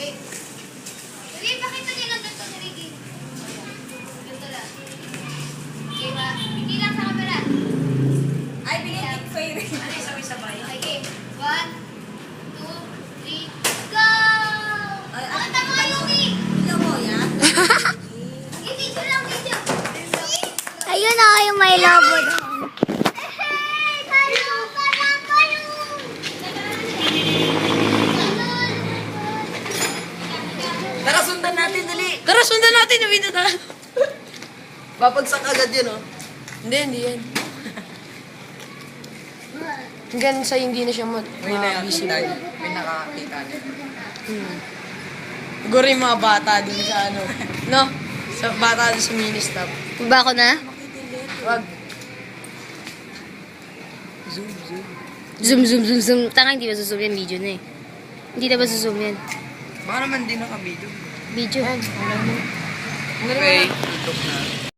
Okay. Sige, pakita niya lang dito si Ricky. Dito lang. Okay ba? Hindi lang sa camera. Ay, binigyan ko yun. Ano yung sabay-sabay? Okay. 1, 2, 3, go! Pakita mo kayo, Ricky. Ilo mo, yan. Video lang, video. Ayun na yung may lobo. Tara, sundan natin, dali. Tara, sundan natin. Nabito na. Babagsak agad yun, oh. Hindi yan. Hanggang sa hindi na siya ma-busy. May nakakita niya. Siguro yung mga bata dun sa ano. No? Sa bata dun sa mini-stop. Ba ako na? Wag. Zoom. Tanga, hindi ba zoom yan? Video na eh. Hindi na ba zoom yan? Baka naman din nakabidyo. Video. Okay, tutok na.